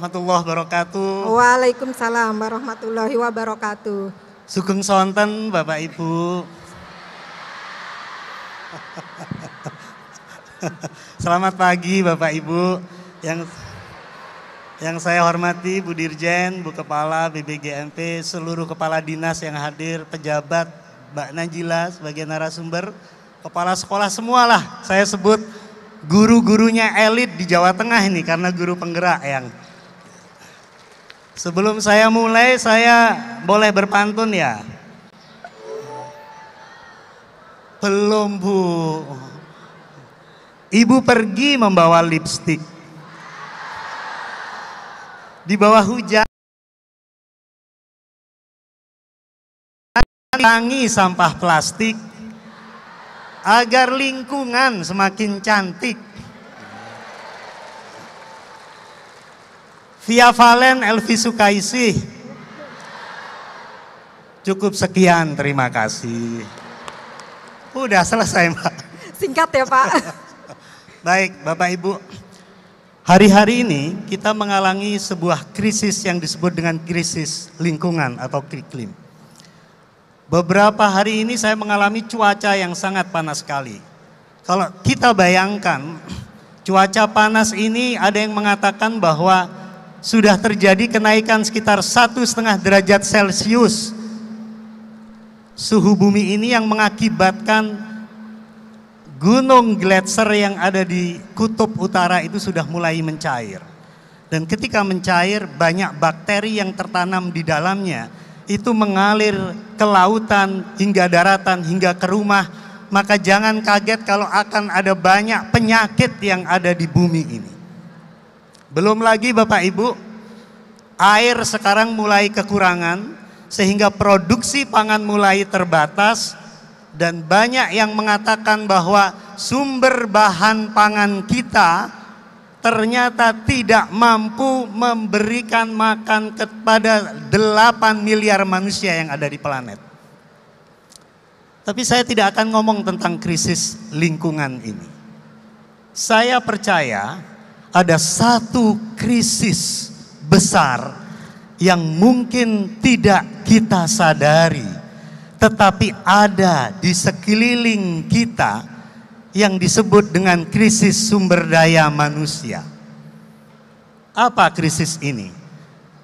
warahmatullahi wabarakatuh. Waalaikumsalam warahmatullahi wabarakatuh. Sugeng sonten Bapak Ibu. Selamat pagi Bapak Ibu. Yang saya hormati Bu Dirjen, Bu Kepala BBGMP, seluruh kepala dinas yang hadir, pejabat, Mbak Najila sebagai narasumber, kepala sekolah semualah. Saya sebut guru-gurunya elit di Jawa Tengah ini karena guru penggerak yang. Sebelum saya mulai, saya boleh berpantun ya? Belum Bu. Ibu pergi membawa lipstik. Di bawah hujan, tangi sampah plastik agar lingkungan semakin cantik. Via Valen Elvi Sukaisih. Cukup sekian, terima kasih. Udah selesai Mbak. Singkat ya Pak. Baik Bapak Ibu. Hari-hari ini kita mengalami sebuah krisis yang disebut dengan krisis lingkungan atau iklim. Beberapa hari ini saya mengalami cuaca yang sangat panas sekali. Kalau kita bayangkan, cuaca panas ini ada yang mengatakan bahwa sudah terjadi kenaikan sekitar 1,5 derajat Celcius suhu bumi ini yang mengakibatkan gunung gletser yang ada di kutub utara itu sudah mulai mencair. Dan ketika mencair, banyak bakteri yang tertanam di dalamnya itu mengalir ke lautan hingga daratan hingga ke rumah, maka jangan kaget kalau akan ada banyak penyakit yang ada di bumi ini. Belum lagi Bapak Ibu, air sekarang mulai kekurangan sehingga produksi pangan mulai terbatas dan banyak yang mengatakan bahwa sumber bahan pangan kita ternyata tidak mampu memberikan makan kepada 8 miliar manusia yang ada di planet. Tapi saya tidak akan ngomong tentang krisis lingkungan ini. Saya percaya ada satu krisis besar yang mungkin tidak kita sadari, tetapi ada di sekeliling kita yang disebut dengan krisis sumber daya manusia. Apa krisis ini?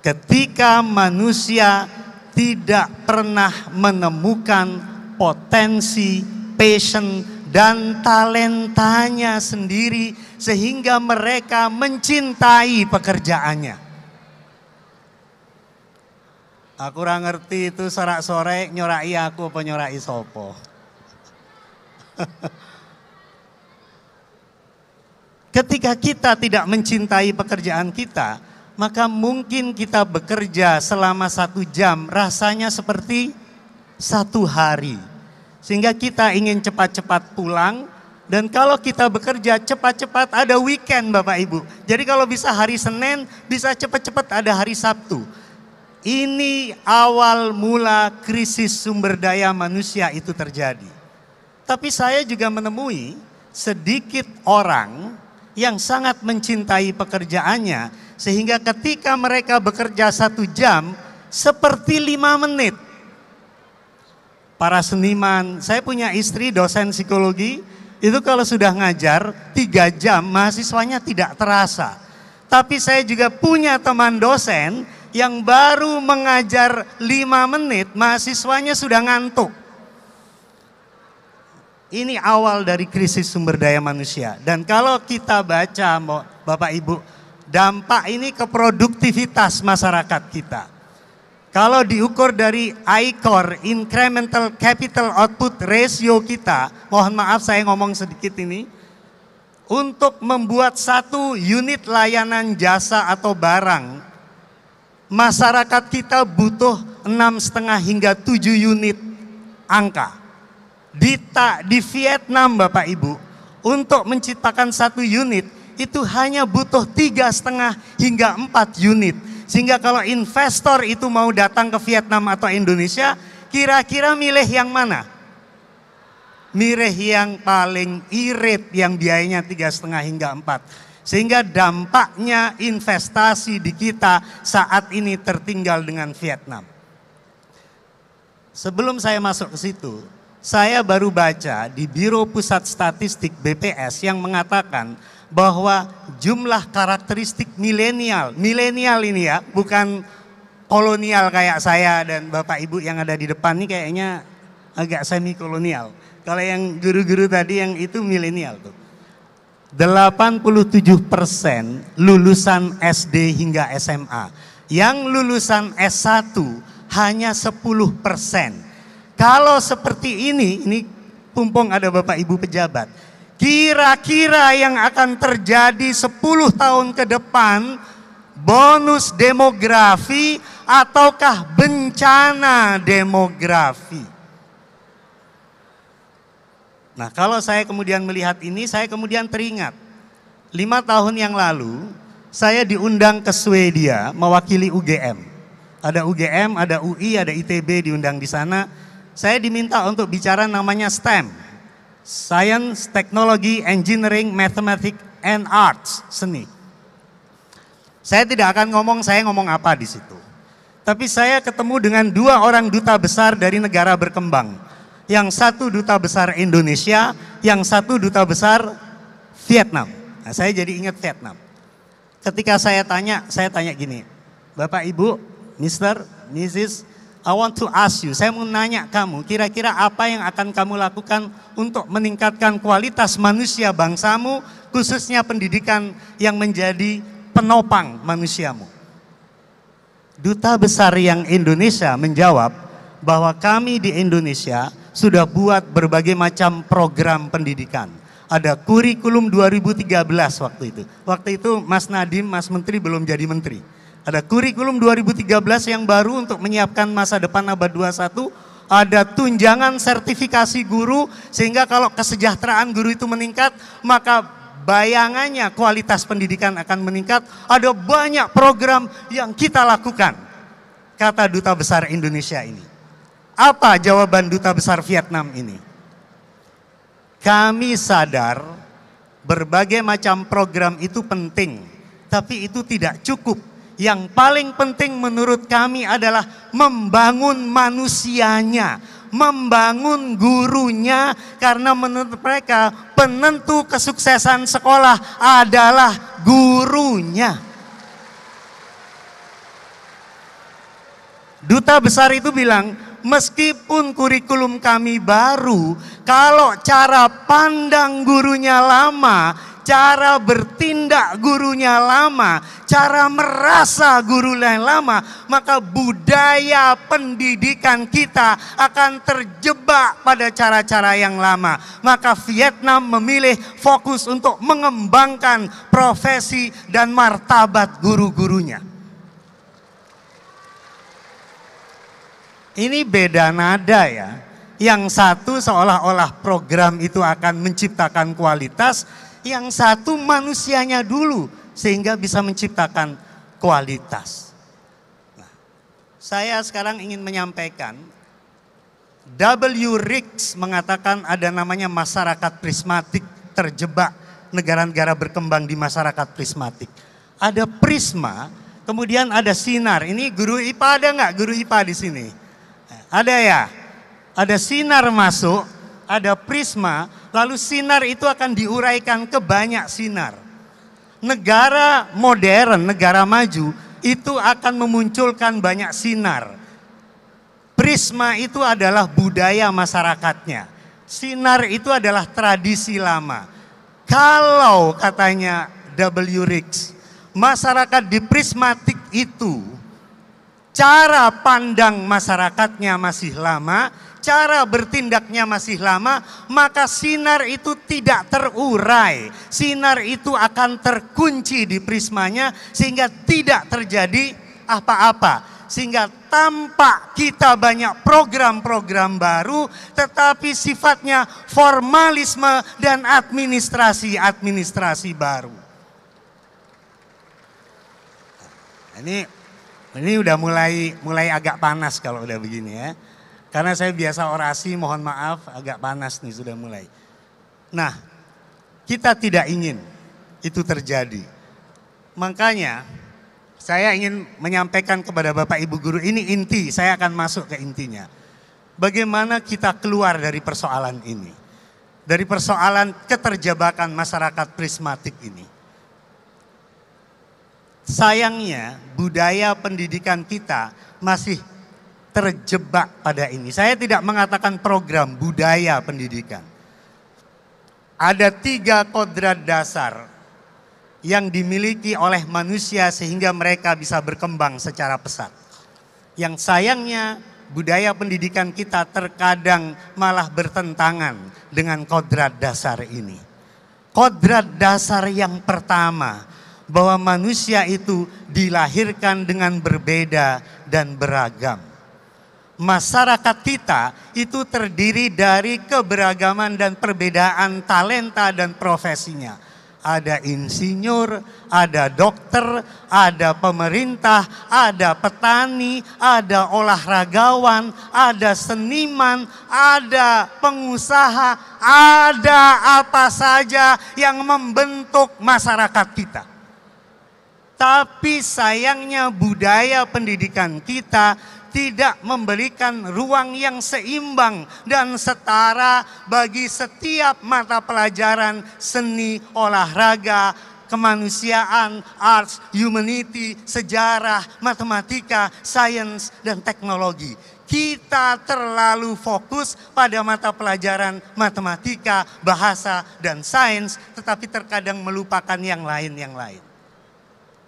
Ketika manusia tidak pernah menemukan potensi, passion, dan talentanya sendiri sehingga mereka mencintai pekerjaannya. Aku kurang ngerti itu sorak sore nyorai aku apa nyorai sopo. Ketika kita tidak mencintai pekerjaan kita, maka mungkin kita bekerja selama 1 jam rasanya seperti 1 hari. Sehingga kita ingin cepat-cepat pulang, dan kalau kita bekerja cepat-cepat ada weekend Bapak Ibu. Jadi kalau bisa hari Senin, bisa cepat-cepat ada hari Sabtu. Ini awal mula krisis sumber daya manusia itu terjadi. Tapi saya juga menemui sedikit orang yang sangat mencintai pekerjaannya, sehingga ketika mereka bekerja 1 jam seperti 5 menit. Para seniman, saya punya istri dosen psikologi, itu kalau sudah ngajar 3 jam mahasiswanya tidak terasa. Tapi saya juga punya teman dosen yang baru mengajar 5 menit mahasiswanya sudah ngantuk. Ini awal dari krisis sumber daya manusia. Dan kalau kita baca Bapak Ibu, dampak ini ke produktivitas masyarakat kita. Kalau diukur dari ICOR, Incremental Capital Output Ratio kita, mohon maaf saya ngomong sedikit ini, untuk membuat 1 unit layanan jasa atau barang, masyarakat kita butuh 6,5 hingga 7 unit angka. Di Vietnam Bapak Ibu, untuk menciptakan 1 unit itu hanya butuh 3,5 hingga 4 unit. Sehingga kalau investor itu mau datang ke Vietnam atau Indonesia, kira-kira milih yang mana? Milih yang paling irit, yang biayanya 3,5 hingga 4. Sehingga dampaknya investasi di kita saat ini tertinggal dengan Vietnam. Sebelum saya masuk ke situ, saya baru baca di Biro Pusat Statistik BPS yang mengatakan bahwa jumlah karakteristik milenial ini ya, bukan kolonial kayak saya dan Bapak Ibu yang ada di depan ini kayaknya agak semi kolonial. Kalau yang guru-guru tadi yang itu milenial tuh. 87% lulusan SD hingga SMA. Yang lulusan S1 hanya 10%. Kalau seperti ini pumpung ada Bapak Ibu pejabat. Kira-kira yang akan terjadi 10 tahun ke depan, bonus demografi ataukah bencana demografi? Nah, kalau saya kemudian melihat ini, saya kemudian teringat 5 tahun yang lalu saya diundang ke Swedia mewakili UGM. Ada UGM, ada UI, ada ITB diundang di sana. Saya diminta untuk bicara namanya STEM, Science, Technology, Engineering, Mathematics, and Arts, seni. Saya tidak akan ngomong saya ngomong apa di situ. Tapi saya ketemu dengan 2 orang duta besar dari negara berkembang. Yang satu duta besar Indonesia, yang satu duta besar Vietnam. Nah, saya jadi ingat Vietnam. Ketika saya tanya gini, Bapak Ibu, Mr., Mrs., I want to ask you, saya mau nanya kamu, kira-kira apa yang akan kamu lakukan untuk meningkatkan kualitas manusia bangsamu, khususnya pendidikan yang menjadi penopang manusiamu. Duta besar yang Indonesia menjawab bahwa kami di Indonesia sudah buat berbagai macam program pendidikan. Ada kurikulum 2013 waktu itu. Waktu itu Mas Nadiem, Mas Menteri belum jadi menteri. Ada kurikulum 2013 yang baru untuk menyiapkan masa depan abad 21. Ada tunjangan sertifikasi guru sehingga kalau kesejahteraan guru itu meningkat, maka bayangannya kualitas pendidikan akan meningkat. Ada banyak program yang kita lakukan, kata Duta Besar Indonesia ini. Apa jawaban Duta Besar Vietnam ini? Kami sadar berbagai macam program itu penting, tapi itu tidak cukup. Yang paling penting menurut kami adalah membangun manusianya, membangun gurunya, karena menurut mereka penentu kesuksesan sekolah adalah gurunya. Duta besar itu bilang, meskipun kurikulum kami baru, kalau cara pandang gurunya lama, cara bertindak gurunya lama, cara merasa gurunya lama, maka budaya pendidikan kita akan terjebak pada cara-cara yang lama. Maka Vietnam memilih fokus untuk mengembangkan profesi dan martabat guru-gurunya. Ini beda nada ya. Yang satu seolah-olah program itu akan menciptakan kualitas, yang satu manusianya dulu sehingga bisa menciptakan kualitas. Nah, saya sekarang ingin menyampaikan, W. Ricks mengatakan ada namanya masyarakat prismatik, terjebak negara-negara berkembang di masyarakat prismatik. Ada prisma, kemudian ada sinar. Ini guru IPA ada nggak guru IPA di sini? Ada ya? Ada sinar masuk, ada prisma, lalu sinar itu akan diuraikan ke banyak sinar. Negara modern, negara maju, itu akan memunculkan banyak sinar. Prisma itu adalah budaya masyarakatnya. Sinar itu adalah tradisi lama. Kalau katanya W. Ricks, masyarakat di prismatik itu, cara pandang masyarakatnya masih lama, cara bertindaknya masih lama, maka sinar itu tidak terurai. Sinar itu akan terkunci di prismanya sehingga tidak terjadi apa-apa. Sehingga tampak kita banyak program-program baru tetapi sifatnya formalisme dan administrasi baru. Ini udah mulai agak panas kalau udah begini ya. Karena saya biasa orasi, mohon maaf agak panas nih sudah mulai. Nah, kita tidak ingin itu terjadi. Makanya saya ingin menyampaikan kepada Bapak Ibu Guru, ini inti, saya akan masuk ke intinya. Bagaimana kita keluar dari persoalan ini, dari persoalan keterjebakan masyarakat prismatik ini. Sayangnya budaya pendidikan kita masih terjebak pada ini. Saya tidak mengatakan program, budaya pendidikan. Ada 3 kodrat dasar yang dimiliki oleh manusia sehingga mereka bisa berkembang secara pesat. Yang sayangnya budaya pendidikan kita terkadang malah bertentangan dengan kodrat dasar ini. Kodrat dasar yang pertama, bahwa manusia itu dilahirkan dengan berbeda dan beragam. Masyarakat kita itu terdiri dari keberagaman dan perbedaan talenta dan profesinya. Ada insinyur, ada dokter, ada pemerintah, ada petani, ada olahragawan, ada seniman, ada pengusaha, ada apa saja yang membentuk masyarakat kita. Tapi sayangnya budaya pendidikan kita tidak memberikan ruang yang seimbang dan setara bagi setiap mata pelajaran seni, olahraga, kemanusiaan, arts, humanity, sejarah, matematika, sains, dan teknologi. Kita terlalu fokus pada mata pelajaran matematika, bahasa, dan sains, tetapi terkadang melupakan yang lain.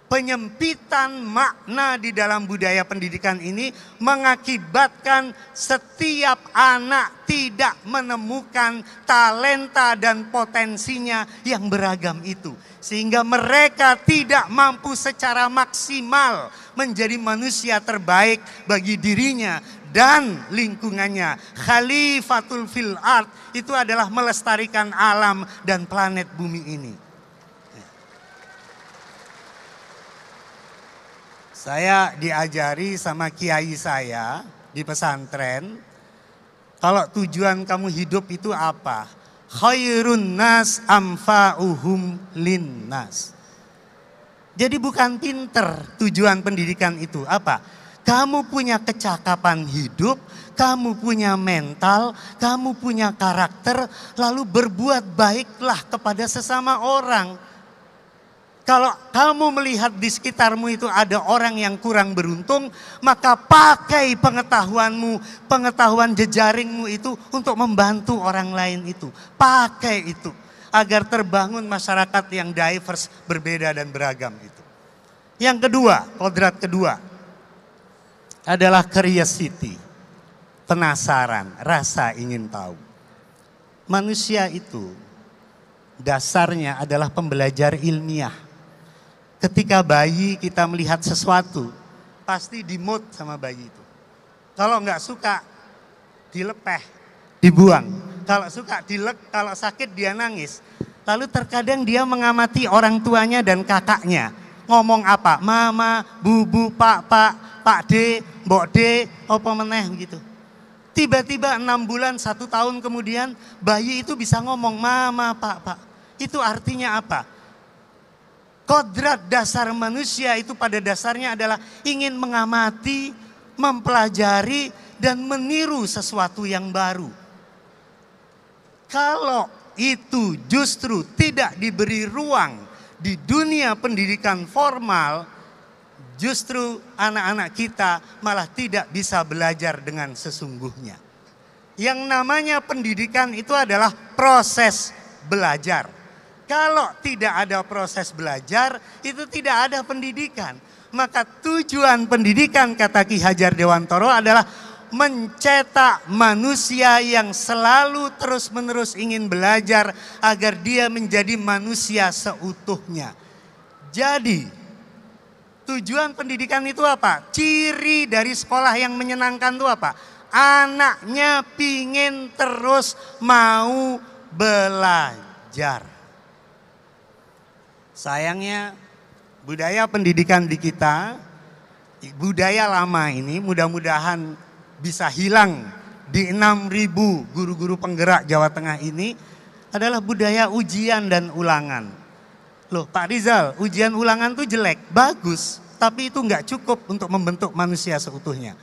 Penyempitan makna di dalam budaya pendidikan ini mengakibatkan setiap anak tidak menemukan talenta dan potensinya yang beragam itu. Sehingga mereka tidak mampu secara maksimal menjadi manusia terbaik bagi dirinya dan lingkungannya. Khalifatul fil ard itu adalah melestarikan alam dan planet bumi ini. Saya diajari sama kiai saya di pesantren, kalau tujuan kamu hidup itu apa? Khairun nas amfa'uhum linnas. Jadi bukan pinter tujuan pendidikan itu apa? Kamu punya kecakapan hidup, kamu punya mental, kamu punya karakter, lalu berbuat baiklah kepada sesama orang. Kalau kamu melihat di sekitarmu itu ada orang yang kurang beruntung, maka pakai pengetahuanmu, pengetahuan jejaringmu itu untuk membantu orang lain itu. Pakai itu agar terbangun masyarakat yang diverse, berbeda dan beragam itu. Yang kedua, kodrat kedua adalah curiosity, penasaran, rasa ingin tahu. Manusia itu dasarnya adalah pembelajar ilmiah. Ketika bayi kita melihat sesuatu, pasti dimut sama bayi itu. Kalau nggak suka, dilepeh, dibuang. Kalau suka, kalau sakit dia nangis. Lalu terkadang dia mengamati orang tuanya dan kakaknya. Ngomong apa? Mama, bubu, pak D, mbok D, apa meneh gitu. Tiba-tiba 6 bulan, 1 tahun kemudian bayi itu bisa ngomong mama, pak. Itu artinya apa? Kodrat dasar manusia itu pada dasarnya adalah ingin mengamati, mempelajari, dan meniru sesuatu yang baru. Kalau itu justru tidak diberi ruang di dunia pendidikan formal, justru anak-anak kita malah tidak bisa belajar dengan sesungguhnya. Yang namanya pendidikan itu adalah proses belajar. Kalau tidak ada proses belajar, itu tidak ada pendidikan. Maka tujuan pendidikan, kata Ki Hajar Dewantoro, adalah mencetak manusia yang selalu terus-menerus ingin belajar agar dia menjadi manusia seutuhnya. Jadi, tujuan pendidikan itu apa? Ciri dari sekolah yang menyenangkan itu apa? Anaknya pingin terus mau belajar. Sayangnya budaya pendidikan di kita, budaya lama ini mudah-mudahan bisa hilang di 6.000 guru-guru penggerak Jawa Tengah ini adalah budaya ujian dan ulangan. Loh Pak Rizal, ujian ulangan tuh jelek, bagus, tapi itu nggak cukup untuk membentuk manusia seutuhnya.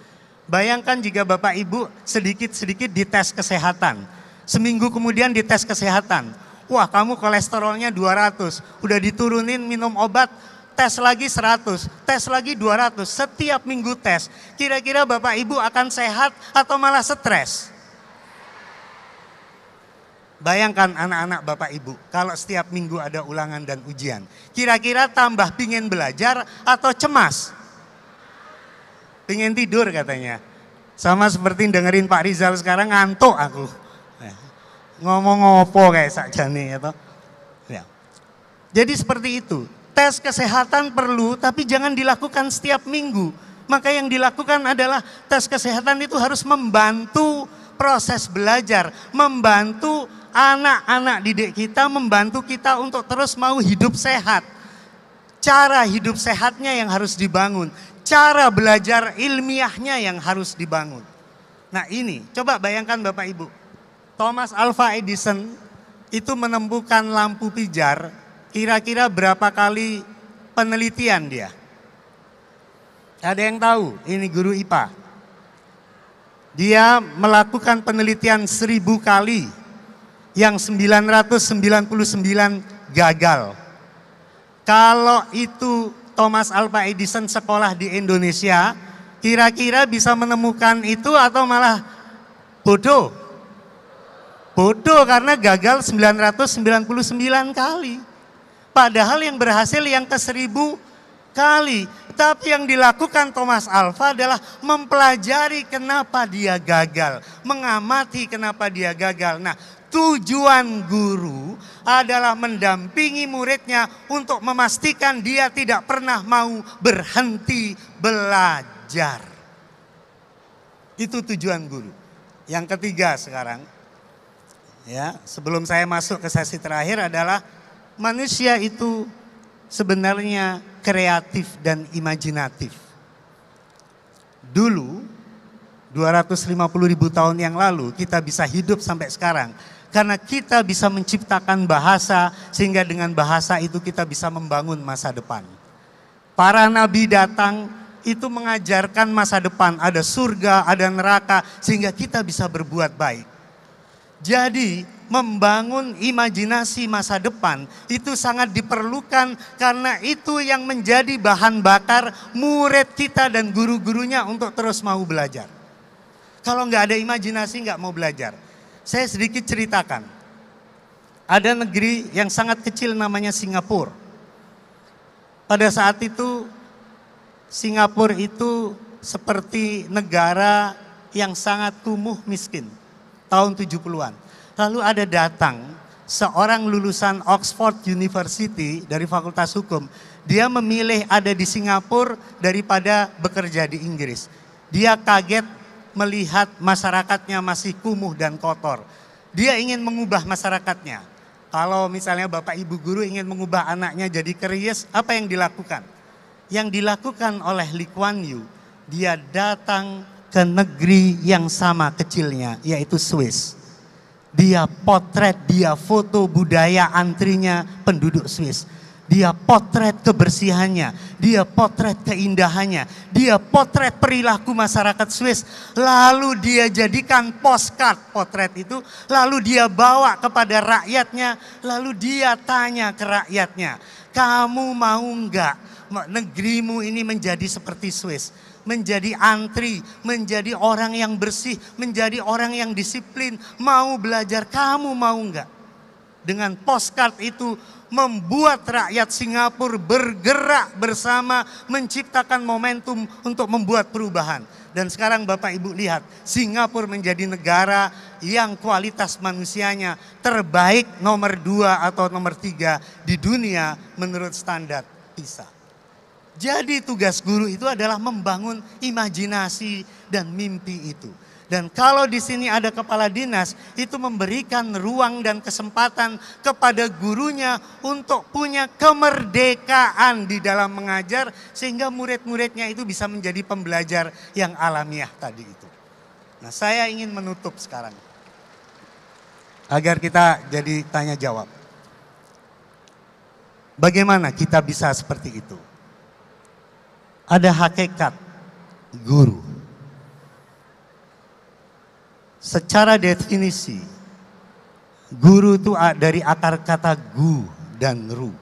Bayangkan jika Bapak Ibu sedikit-sedikit dites kesehatan, seminggu kemudian dites kesehatan, wah kamu kolesterolnya 200, udah diturunin minum obat, tes lagi 100, tes lagi 200, setiap minggu tes. Kira-kira Bapak Ibu akan sehat atau malah stres? Bayangkan anak-anak Bapak Ibu, kalau setiap minggu ada ulangan dan ujian. Kira-kira tambah pingin belajar atau cemas? Pingin tidur katanya. Sama seperti dengerin Pak Rizal sekarang, ngantuk aku. Ngomong ngopo kayak sakjane atau ya. Jadi seperti itu. Tes kesehatan perlu, tapi jangan dilakukan setiap minggu. Maka yang dilakukan adalah tes kesehatan itu harus membantu proses belajar, membantu anak-anak didik kita, membantu kita untuk terus mau hidup sehat. Cara hidup sehatnya yang harus dibangun, cara belajar ilmiahnya yang harus dibangun. Nah ini, coba bayangkan Bapak Ibu, Thomas Alva Edison itu menemukan lampu pijar, kira-kira berapa kali penelitian dia? Ada yang tahu? Ini guru IPA. Dia melakukan penelitian 1000 kali, yang 999 gagal. Kalau itu Thomas Alva Edison sekolah di Indonesia, kira-kira bisa menemukan itu atau malah bodoh? Bodoh karena gagal 999 kali. Padahal yang berhasil yang ke 1000 kali. Tapi yang dilakukan Thomas Alva adalah mempelajari kenapa dia gagal, mengamati kenapa dia gagal. Nah, tujuan guru adalah mendampingi muridnya untuk memastikan dia tidak pernah mau berhenti belajar. Itu tujuan guru. Yang ketiga sekarang, ya, sebelum saya masuk ke sesi terakhir adalah manusia itu sebenarnya kreatif dan imajinatif. Dulu 250.000 tahun yang lalu kita bisa hidup sampai sekarang karena kita bisa menciptakan bahasa, sehingga dengan bahasa itu kita bisa membangun masa depan. Para nabi datang itu mengajarkan masa depan, ada surga, ada neraka, sehingga kita bisa berbuat baik. Jadi membangun imajinasi masa depan itu sangat diperlukan, karena itu yang menjadi bahan bakar murid kita dan guru-gurunya untuk terus mau belajar. Kalau nggak ada imajinasi nggak mau belajar. Saya sedikit ceritakan. Ada negeri yang sangat kecil namanya Singapura. Pada saat itu Singapura itu seperti negara yang sangat kumuh miskin. Tahun 70-an. Lalu ada datang seorang lulusan Oxford University dari Fakultas Hukum. Dia memilih ada di Singapura daripada bekerja di Inggris. Dia kaget melihat masyarakatnya masih kumuh dan kotor. Dia ingin mengubah masyarakatnya. Kalau misalnya Bapak Ibu guru ingin mengubah anaknya jadi keriis, apa yang dilakukan? Yang dilakukan oleh Lee Kuan Yew, dia datang ke negeri yang sama kecilnya, yaitu Swiss. Dia potret, dia foto budaya antrinya penduduk Swiss. Dia potret kebersihannya, dia potret keindahannya, dia potret perilaku masyarakat Swiss. Lalu dia jadikan postcard potret itu, lalu dia bawa kepada rakyatnya, lalu dia tanya ke rakyatnya, kamu mau enggak negerimu ini menjadi seperti Swiss? Menjadi antri, menjadi orang yang bersih, menjadi orang yang disiplin, mau belajar, kamu mau enggak? Dengan postcard itu membuat rakyat Singapura bergerak bersama, menciptakan momentum untuk membuat perubahan. Dan sekarang Bapak Ibu lihat, Singapura menjadi negara yang kualitas manusianya terbaik nomor 2 atau nomor 3 di dunia menurut standar PISA. Jadi tugas guru itu adalah membangun imajinasi dan mimpi itu. Dan kalau di sini ada kepala dinas, itu memberikan ruang dan kesempatan kepada gurunya untuk punya kemerdekaan di dalam mengajar, sehingga murid-muridnya itu bisa menjadi pembelajar yang alamiah tadi itu. Nah, saya ingin menutup sekarang, agar kita jadi tanya jawab. Bagaimana kita bisa seperti itu? Ada hakikat guru. Secara definisi, guru itu dari akar kata gu dan ru.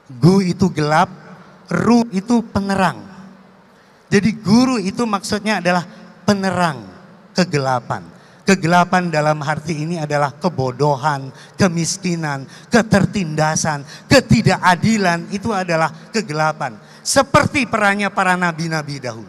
Gu itu gelap, ru itu penerang. Jadi guru itu maksudnya adalah penerang kegelapan. Kegelapan dalam arti ini adalah kebodohan, kemiskinan, ketertindasan, ketidakadilan, itu adalah kegelapan. Seperti perannya para nabi-nabi dahulu.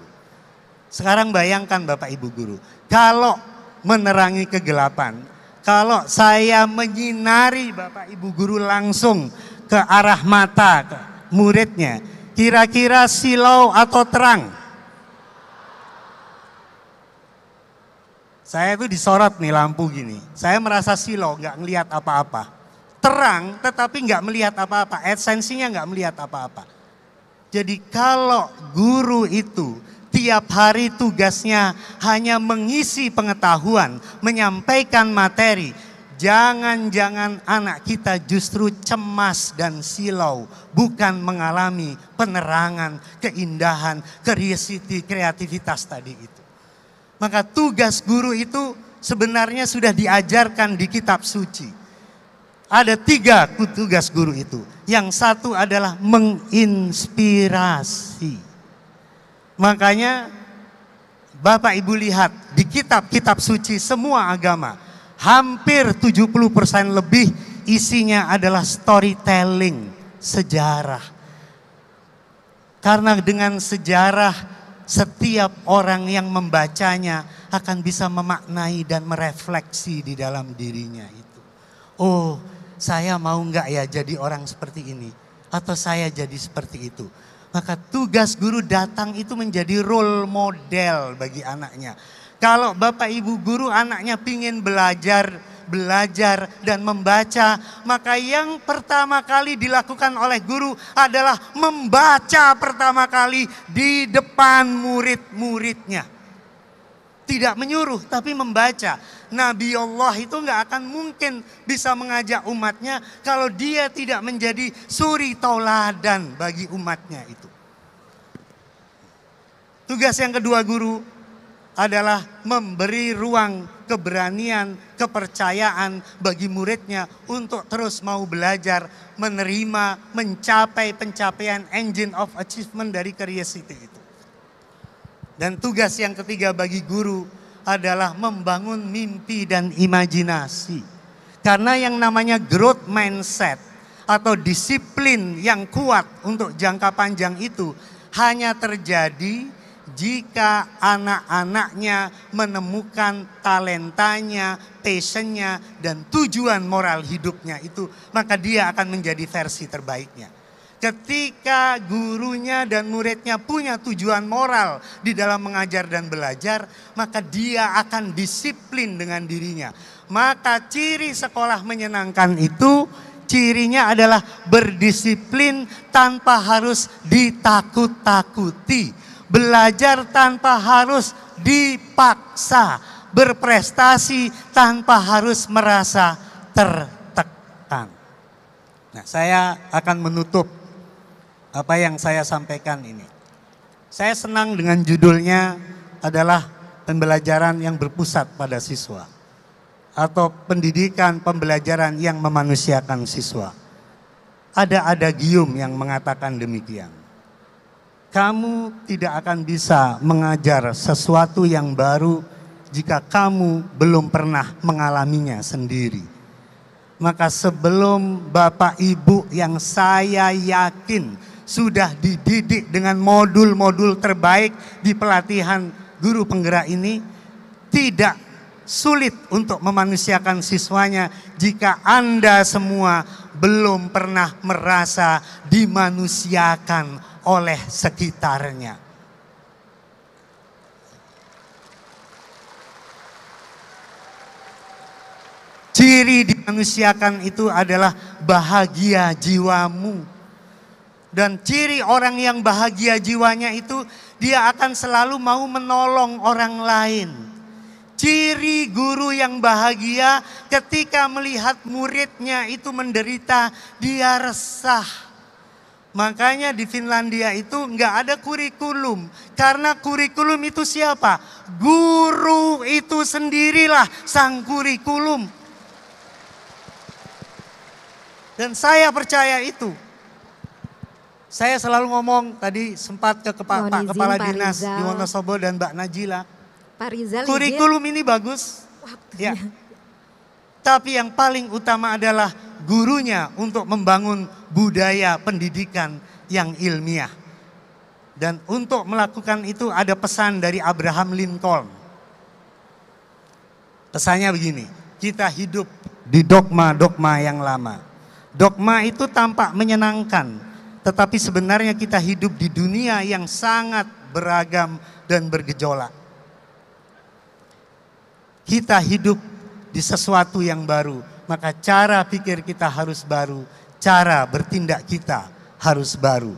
Sekarang bayangkan Bapak Ibu Guru, kalau menerangi kegelapan, kalau saya menyinari Bapak Ibu Guru langsung ke arah mata ke muridnya, kira-kira silau atau terang? Saya tuh disorot nih lampu gini. Saya merasa silau, nggak ngelihat apa-apa. Terang tetapi nggak melihat apa-apa. Esensinya nggak melihat apa-apa. Jadi kalau guru itu tiap hari tugasnya hanya mengisi pengetahuan, menyampaikan materi. Jangan-jangan anak kita justru cemas dan silau. Bukan mengalami penerangan, keindahan, kreativitas tadi itu. Maka tugas guru itu sebenarnya sudah diajarkan di kitab suci. Ada 3 tugas guru itu. Yang satu adalah menginspirasi. Makanya Bapak Ibu lihat di kitab-kitab suci semua agama. Hampir 70% lebih isinya adalah storytelling, sejarah. Karena dengan sejarah setiap orang yang membacanya akan bisa memaknai dan merefleksi di dalam dirinya itu. Oh, saya mau nggak ya jadi orang seperti ini? Atau saya jadi seperti itu? Maka tugas guru datang itu menjadi role model bagi anaknya. Kalau Bapak Ibu Guru anaknya pingin belajar dan membaca, maka yang pertama kali dilakukan oleh guru adalah membaca pertama kali di depan murid-muridnya. Tidak menyuruh tapi membaca. Nabi Allah itu nggak akan mungkin bisa mengajak umatnya kalau dia tidak menjadi suri tauladan bagi umatnya itu. Tugas yang kedua guru adalah memberi ruang keberanian, kepercayaan bagi muridnya untuk terus mau belajar, menerima, mencapai pencapaian engine of achievement dari curiosity itu. Dan tugas yang ketiga bagi guru adalah membangun mimpi dan imajinasi. Karena yang namanya growth mindset atau disiplin yang kuat untuk jangka panjang itu hanya terjadi jika anak-anaknya menemukan talentanya, passionnya, dan tujuan moral hidupnya itu, maka dia akan menjadi versi terbaiknya. Ketika gurunya dan muridnya punya tujuan moral di dalam mengajar dan belajar, maka dia akan disiplin dengan dirinya. Maka ciri sekolah menyenangkan itu, cirinya adalah berdisiplin tanpa harus ditakut-takuti. Belajar tanpa harus dipaksa, berprestasi tanpa harus merasa tertekan. Nah, saya akan menutup apa yang saya sampaikan ini. Saya senang dengan judulnya adalah pembelajaran yang berpusat pada siswa atau pendidikan pembelajaran yang memanusiakan siswa. Ada adagium yang mengatakan demikian. Kamu tidak akan bisa mengajar sesuatu yang baru jika kamu belum pernah mengalaminya sendiri. Maka sebelum Bapak Ibu yang saya yakin sudah dididik dengan modul-modul terbaik di pelatihan guru penggerak ini, tidak sulit untuk memanusiakan siswanya jika Anda semua belum pernah merasa dimanusiakan oleh sekitarnya. Ciri dimanusiakan itu adalah bahagia jiwamu. Dan ciri orang yang bahagia jiwanya itu dia akan selalu mau menolong orang lain. Ciri guru yang bahagia ketika melihat muridnya itu menderita, dia resah. Makanya di Finlandia itu nggak ada kurikulum. Karena kurikulum itu siapa? Guru itu sendirilah sang kurikulum. Dan saya percaya itu. Saya selalu ngomong, tadi sempat ke Pak Kepala Dinas di Wonosobo dan Mbak Najila. Pak Rizal, kurikulum ini bagus. Ya. Tapi yang paling utama adalah gurunya untuk membangun budaya pendidikan yang ilmiah. Dan untuk melakukan itu ada pesan dari Abraham Lincoln. Pesannya begini, kita hidup di dogma-dogma yang lama. Dogma itu tampak menyenangkan, tetapi sebenarnya kita hidup di dunia yang sangat beragam dan bergejolak. Kita hidup di sesuatu yang baru, maka cara pikir kita harus baru, cara bertindak kita harus baru.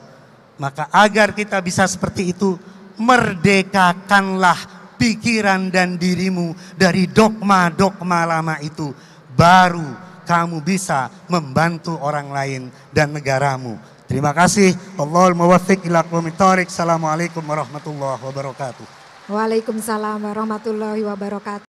Maka agar kita bisa seperti itu, merdekakanlah pikiran dan dirimu dari dogma-dogma lama itu. Baru kamu bisa membantu orang lain dan negaramu. Terima kasih. Allahul muwaffiq ila aqwamit thoriq. Assalamualaikum warahmatullahi wabarakatuh. Waalaikumsalam warahmatullahi wabarakatuh.